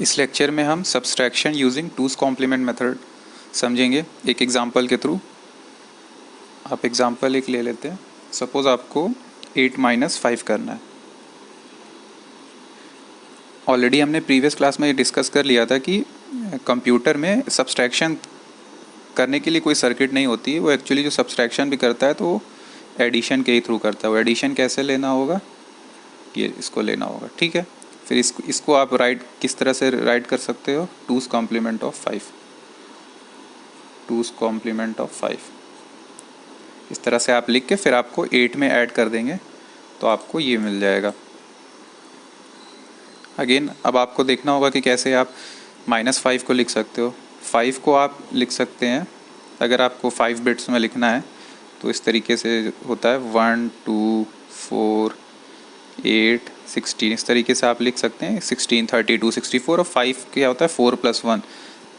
इस लेक्चर में हम subtraction using two's complement method समझेंगे एक एग्जांपल के थ्रू। आप एग्जांपल एक ले लेते हैं। सपोज़ आपको 8 - 5 करना है। ऑलरेडी हमने प्रीवियस क्लास में ये डिस्कस कर लिया था कि कंप्यूटर में सब्सट्रैक्शन करने के लिए कोई सर्किट नहीं होती है। वो एक्चुअली जो सब्सट्रैक्शन भी करता है तो वो एडिशन के ही थ्रू करता है। वो एडिशन कैसे लेना होगा, ये इसको लेना होगा, ठीक है। फिर इसको आप किस तरह से राइट कर सकते हो, two's complement of 5, two's complement of 5 इस तरह से आप लिख के फिर आपको 8 में ऐड कर देंगे तो आपको ये मिल जाएगा। अगेन अब आपको देखना होगा कि कैसे आप -5 को लिख सकते हो। 5 को आप लिख सकते हैं, अगर आपको 5 बिट्स में लिखना है तो इस तरीके से होता है 1 2 4 8 16, इस तरीके से आप लिख सकते हैं। 16 32 64 और 5 क्या होता है 4 + 1,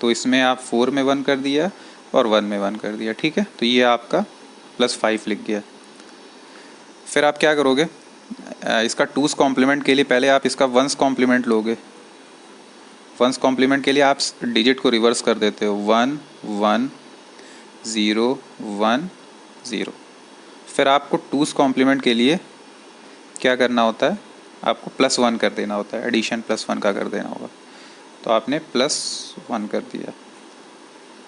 तो इसमें आप 4 में 1 कर दिया और 1 में 1 कर दिया, ठीक है। तो ये आपका +5 लिख गया। फिर आप क्या करोगे, इसका टूज कॉम्प्लीमेंट के लिए पहले आप इसका वंस कॉम्प्लीमेंट लोगे। वंस कॉम्प्लीमेंट के लिए आप डिजिट को रिवर्स कर देते हो, 1 1 0 1 0। फिर आपको टूज कॉम्प्लीमेंट के लिए क्या करना होता है, आपको +1 कर देना होता है। एडिशन +1 का कर देना होगा, तो आपने +1 कर दिया,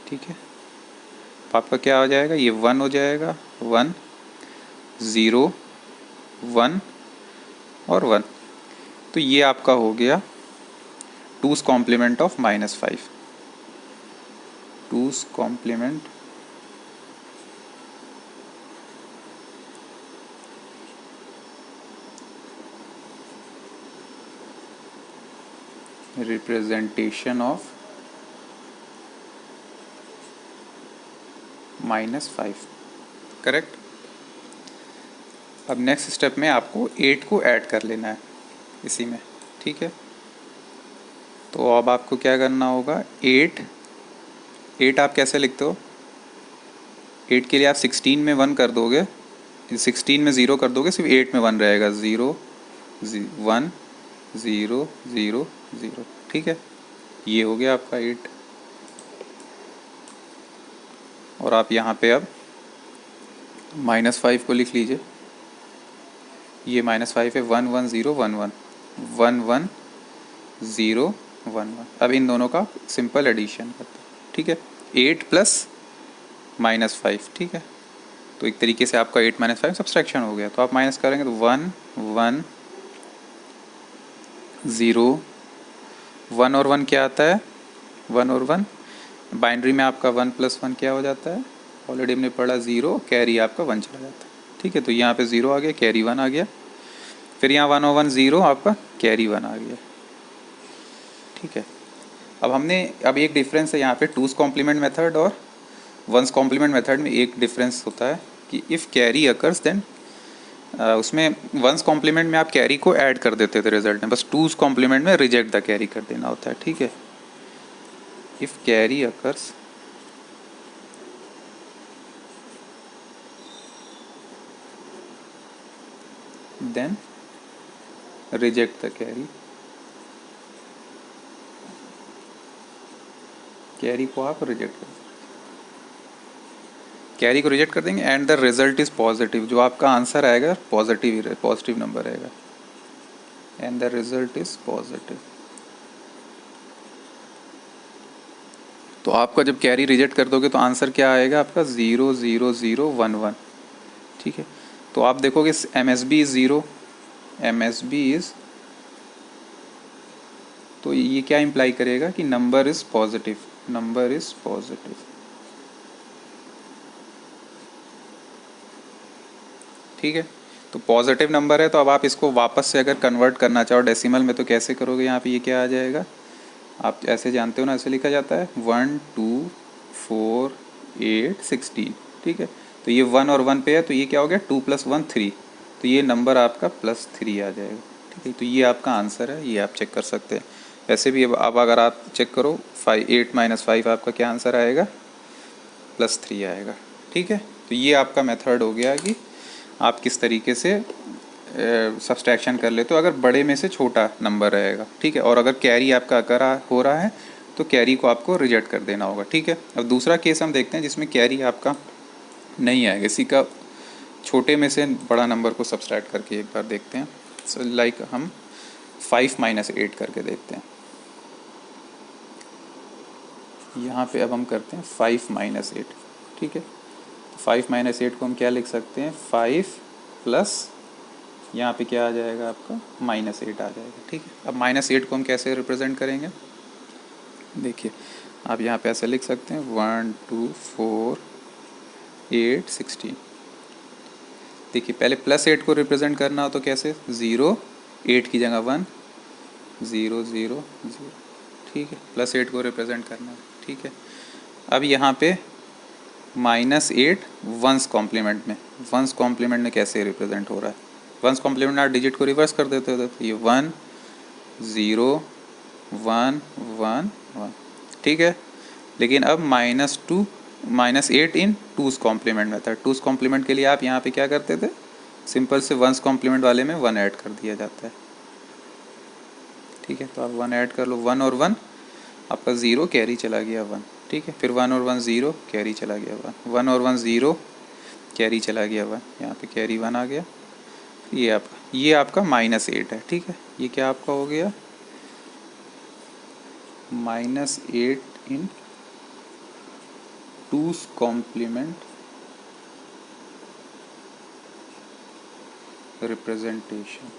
ठीक है। तो आपका क्या हो जाएगा, ये 1 हो जाएगा, 1 0 1 और 1। तो ये आपका हो गया two's complement of -5, two's complement representation of -5, correct. अब नेक्स्ट स्टेप में आपको 8 को ऐड कर लेना है इसी में, ठीक है। तो अब आपको क्या करना होगा, 8 आप कैसे लिखते हो, 8 के लिए आप 16 में 1 कर दोगे, 16 में 0 कर दोगे, सिर्फ 8 में 1 रहेगा, 0 1 0 0 0, ठीक है। ये हो गया आपका 8। और आप यहाँ पे अब -5 को लिख लीजिए। ये -5 है, 1 1 0 1 1 1 1 0 1 1। अब इन दोनों का सिंपल एडिशन करते हैं, ठीक है। 8 + -5, ठीक है। तो एक तरीके से आपका 8 - 5 सब्सट्रैक्शन हो गया। तो आप माइनस करेंगे तो 1 1 0 1 और 1 क्या आता है, 1 और 1 बाइनरी में आपका 1 + 1 क्या हो जाता है, ऑलरेडी हमने पढ़ा 0, कैरी आपका 1 चला जाता है, ठीक है। तो यहाँ पे 0 आ गया, कैरी 1 आ गया। फिर यहाँ 1 और 1 0, आपका कैरी 1 आ गया, ठीक है। अब एक डिफरेंस है यहाँ पे टूज कॉम्प्लीमेंट मेथड और वंस कॉम्प्लीमेंट मेथड में एक डिफरेंस होता है कि इफ़ कैरी अकर्स देन, उसमें वंस कॉम्प्लीमेंट में आप कैरी को ऐड कर देते थे रिजल्ट में, बस टूज कॉम्प्लीमेंट में रिजेक्ट द कैरी कर देना होता है, ठीक है। If carry occurs then reject the carry, carry को आप रिजेक्ट कर, कैरी को रिजेक्ट कर देंगे and the result is positive, जो आपका आंसर आएगा पॉजिटिव नंबर आएगा and the result is positive. तो आपका जब कैरी रिजेक्ट कर दोगे तो आंसर क्या आएगा आपका, 0 0 0 1 1, ठीक है। तो आप देखोगे MSB इज़ 0, MSB इज़, तो ये क्या इम्प्लाई करेगा कि number is positive, number is positive, ठीक है। तो पॉजिटिव नंबर है, तो अब आप इसको वापस से अगर कन्वर्ट करना चाहो डेसिमल में तो कैसे करोगे, यहाँ पे ये क्या आ जाएगा, आप ऐसे जानते हो ना, ऐसे लिखा जाता है 1 2 4 8 16, ठीक है। तो ये 1 और 1 पे है, तो ये क्या हो गया 2 + 1 3, तो ये नंबर आपका +3 आ जाएगा, ठीक है। तो ये आपका आंसर है, ये आप चेक कर सकते हैं। वैसे भी अब अगर आप चेक करो 8 - 5 आपका क्या आंसर आएगा, +3 आएगा, ठीक है। तो ये आपका मेथड हो गया कि आप किस तरीके से सब्सट्रैक्शन कर लेते हो अगर बड़े में से छोटा नंबर रहेगा, ठीक है। और अगर कैरी आपका अकरा हो रहा है तो कैरी को आपको रिजेक्ट कर देना होगा, ठीक है। अब दूसरा केस हम देखते हैं जिसमें कैरी आपका नहीं आएगा, इसी का छोटे में से बड़ा नंबर को सब्सट्रैक्ट करके एक बार देखते हैं। सो लाइक हम 5 - 8 करके देखते हैं। यहाँ पे अब हम करते हैं 5 - 8, ठीक है। 5 - 8 को हम क्या लिख सकते हैं, 5 प्लस यहाँ पे क्या आ जाएगा आपका -8 आ जाएगा, ठीक है। अब -8 को हम कैसे रिप्रेजेंट करेंगे, देखिए आप यहाँ पे ऐसे लिख सकते हैं 1 2 4 8 16। देखिए पहले +8 को रिप्रेजेंट करना हो तो कैसे, 0 8 की जगह 1 0 0 0, ठीक है। +8 को रिप्रेजेंट करना है, ठीक है। अब यहाँ पे -8 वंस कॉम्प्लीमेंट में, वंस कॉम्प्लीमेंट में कैसे रिप्रेजेंट हो रहा है, वंस कॉम्प्लीमेंट आप डिजिट को रिवर्स कर देते हो तो ये 1 0 1 1 1, ठीक है। लेकिन अब -8 इन टूस कॉम्प्लीमेंट मेथड, टूस कॉम्प्लीमेंट के लिए आप यहाँ पे क्या करते थे, सिंपल से वंस कॉम्प्लीमेंट वाले में 1 ऐड कर दिया जाता है, ठीक है। तो आप 1 ऐड कर लो, 1 और 1 आपका 0 कैरी चला गया 1, ठीक है। फिर 1 और 1 0 कैरी चला गया 1, 1 और 1 0 कैरी चला गया 1, यहाँ पे कैरी 1 आ गया। ये आपका -8 है, ठीक है। ये क्या आपका हो गया, -8 इन टूस कॉम्प्लीमेंट रिप्रेजेंटेशन।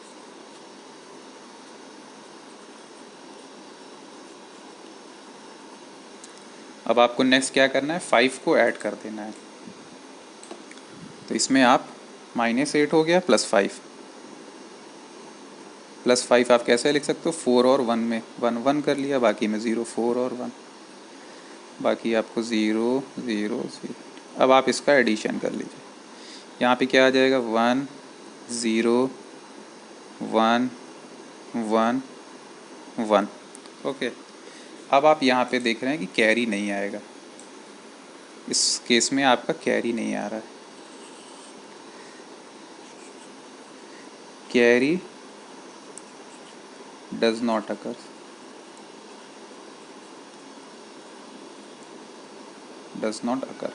अब आपको नेक्स्ट क्या करना है, 5 को ऐड कर देना है। तो इसमें आप -8 हो गया +5, +5 आप कैसे लिख सकते हो, 4 और 1 में 1 1 कर लिया, बाकी में 0 4 और 1, बाकी आपको 0 0 0। अब आप इसका एडिशन कर लीजिए, यहाँ पे क्या आ जाएगा 1 0 1 1 1, ओके। अब आप यहाँ पे देख रहे हैं कि कैरी नहीं आएगा, इस केस में आपका कैरी नहीं आ रहा है, carry does not occur, does not occur.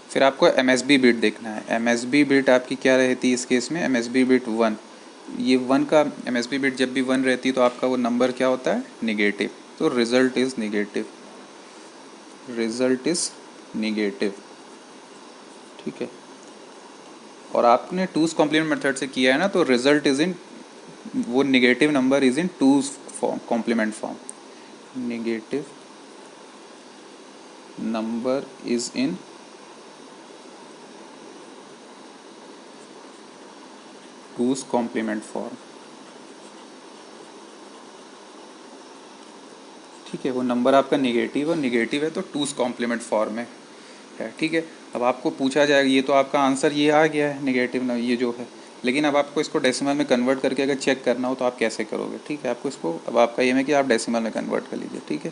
फिर आपको MSB बिट देखना है, MSB बिट आपकी क्या रहती है इस केस में, MSB बिट 1, ये 1 का MSB बिट जब भी 1 रहती है तो आपका वो नंबर क्या होता है, निगेटिव, तो result is negative, result is negative, ठीक है। और आपने टूस कॉम्प्लीमेंट मेथड से किया है ना, तो रिजल्ट इज इन, वो negative number is in two's form, complement form, negative number is in two's complement form, ठीक है। वो नंबर आपका निगेटिव है तो टूस कॉम्प्लीमेंट फॉर्म में है, ठीक है। अब आपको पूछा जाएगा, ये तो आपका आंसर ये आ गया है निगेटिव ये जो है, लेकिन अब आपको इसको डेसिमल में कन्वर्ट करके अगर चेक करना हो तो आप कैसे करोगे, ठीक है। आपको इसको, अब आपका ये है कि आप डेसिमल में कन्वर्ट कर लीजिए, ठीक है।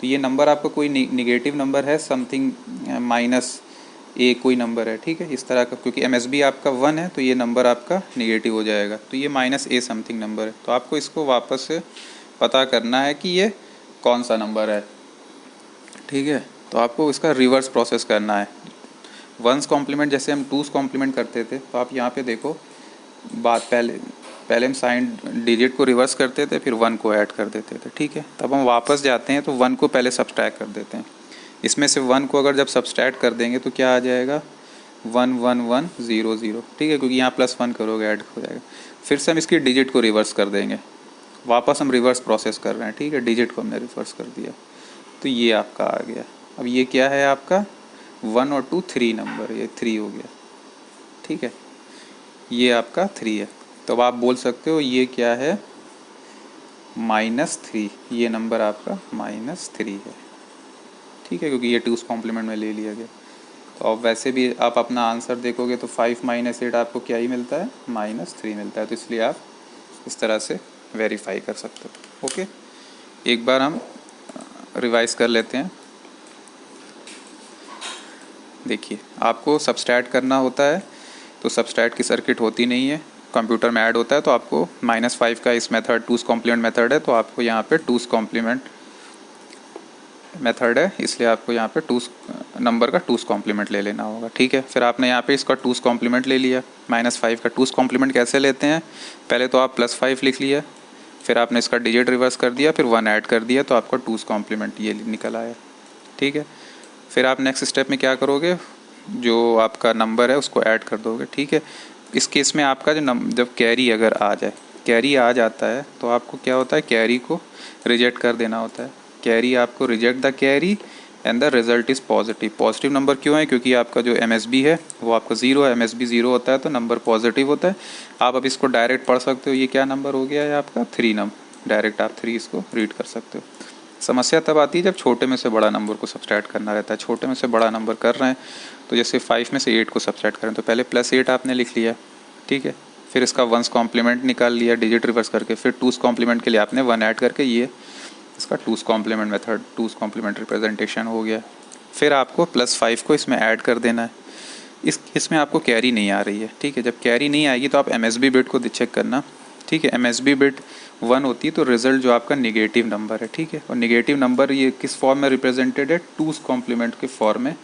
तो ये नंबर आपका कोई निगेटिव नंबर है, समथिंग -a कोई नंबर है, ठीक है, इस तरह का, क्योंकि MSB आपका 1 है तो ये नंबर आपका निगेटिव हो जाएगा, तो ये -a समथिंग नंबर है। तो आपको इसको वापस से पता करना है कि ये कौन सा नंबर है, ठीक है। तो आपको इसका रिवर्स प्रोसेस करना है, वंस कॉम्प्लीमेंट जैसे हम टूस कॉम्प्लीमेंट करते थे, तो आप यहाँ पे देखो, बात पहले हम साइन डिजिट को रिवर्स करते थे, फिर 1 को ऐड कर देते थे, ठीक है। तब हम वापस जाते हैं तो 1 को पहले सब्सट्रैक्ट कर देते हैं, इसमें से 1 को अगर जब सब्सट्रैक्ट कर देंगे तो क्या आ जाएगा, 1 1 1 0 0, ठीक है, क्योंकि यहाँ +1 करोगे ऐड हो जाएगा। फिर से हम इसकी डिजिट को रिवर्स कर देंगे, वापस हम रिवर्स प्रोसेस कर रहे हैं, ठीक है, डिजिट को हमने रिवर्स कर दिया, तो ये आपका आ गया। अब ये क्या है आपका 1 और 2 3 नंबर, ये 3 हो गया, ठीक है, ये आपका 3 है। तो अब आप बोल सकते हो ये क्या है, -3, ये नंबर आपका -3 है, ठीक है, क्योंकि ये टूस कॉम्प्लीमेंट में ले लिया गया। तो अब वैसे भी आप अपना आंसर देखोगे तो 5 - 8 आपको क्या ही मिलता है, -3 मिलता है, तो इसलिए आप इस तरह से वेरीफाई कर सकते हो, ओके। एक बार हम रिवाइज कर लेते हैं। देखिए आपको सब्सट्रैक्ट करना होता है तो सब्सट्रैक्ट की सर्किट होती नहीं है, कंप्यूटर में ऐड होता है, तो आपको -5 का इस मेथड टूस कॉम्प्लीमेंट मेथड है, तो आपको यहाँ पे टूस कॉम्प्लीमेंट मेथड है, इसलिए आपको यहाँ पे टूस नंबर का टूस कॉम्प्लीमेंट ले लेना होगा। ठीक है, फिर आपने यहाँ पे इसका टूस कॉम्प्लीमेंट ले लिया। -5 का टूस कॉम्प्लीमेंट कैसे लेते हैं, पहले तो आप +5 लिख लिया, फिर आपने इसका डिजिट रिवर्स कर दिया, फिर 1 ऐड कर दिया, तो आपका टूस कॉम्प्लीमेंट ये निकल आया। ठीक है, फिर आप नेक्स्ट स्टेप में क्या करोगे, जो आपका नंबर है उसको ऐड कर दोगे। ठीक है, इस केस में आपका जब कैरी अगर आ जाए, कैरी आ जाता है तो आपको क्या होता है, कैरी को रिजेक्ट कर देना होता है। कैरी आपको reject the carry and the result is positive. Positive number क्यों है, क्योंकि आपका जो MSB है वो आपका 0 है, MSB 0 होता है तो नंबर पॉजिटिव होता है। आप अब इसको डायरेक्ट पढ़ सकते हो, ये क्या नंबर हो गया है आपका 3 नंबर, डायरेक्ट आप 3 इसको रीड कर सकते हो। समस्या तब आती है जब छोटे में से बड़ा नंबर को सब्सट्रैक्ट करना रहता है। छोटे में से बड़ा नंबर कर रहे हैं तो जैसे 5 में से 8 को सब्सट्रैक्ट करें तो पहले +8 आपने लिख लिया। ठीक है, फिर इसका 1s कॉम्प्लीमेंट निकाल लिया डिजिट रिवर्स करके, फिर 2s कॉम्प्लीमेंट के लिए आपने 1 ऐड करके ये इसका 2s complement method, 2s complement representation हो गया। फिर आपको +5 को इसमें ऐड कर देना है। इसमें आपको कैरी नहीं आ रही है। ठीक है, जब कैरी नहीं आएगी तो आप MSB बिट को चेक करना। ठीक है, MSB बिट 1 होती है तो रिजल्ट जो आपका निगेटिव नंबर है। ठीक है, और निगेटिव नंबर ये किस फॉर्म में रिप्रेजेंटेड है, 2s कॉम्प्लीमेंट के फॉर्म में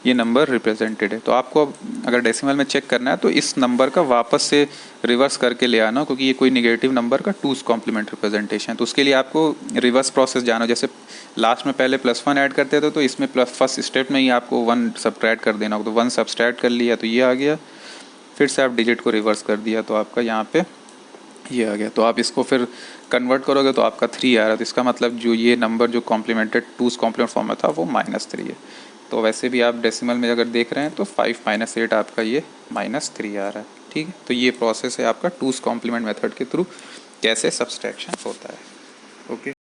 ये नंबर रिप्रेजेंटेड है। तो आपको अगर डेसिमल में चेक करना है तो इस नंबर का वापस से रिवर्स करके ले आना, क्योंकि ये कोई निगेटिव नंबर का 2s कॉम्प्लीमेंट रिप्रेजेंटेशन है। तो उसके लिए आपको रिवर्स प्रोसेस जाना, जैसे लास्ट में पहले +1 ऐड करते थे तो इसमें फर्स्ट स्टेप में ही आपको 1 सब्ट्रैक्ट कर देना होगा। तो 1 सब्ट्रैक्ट कर लिया तो ये आ गया, फिर से आप डिजिट को रिवर्स कर दिया तो आपका यहाँ पे ये आ गया। तो आप इसको फिर कन्वर्ट करोगे तो आपका 3 आ रहा है। तो इसका मतलब जो ये नंबर जो कॉम्प्लीमेंटेड 2s कॉम्प्लीमेंट फॉर्म में था वो -3 है। तो वैसे भी आप डेसिमल में अगर देख रहे हैं तो 5 - 8 आपका ये -3 आ रहा है। ठीक है, तो ये प्रोसेस है आपका 2s कॉम्प्लीमेंट मेथड के थ्रू कैसे सब्सट्रैक्शन होता है। ओके।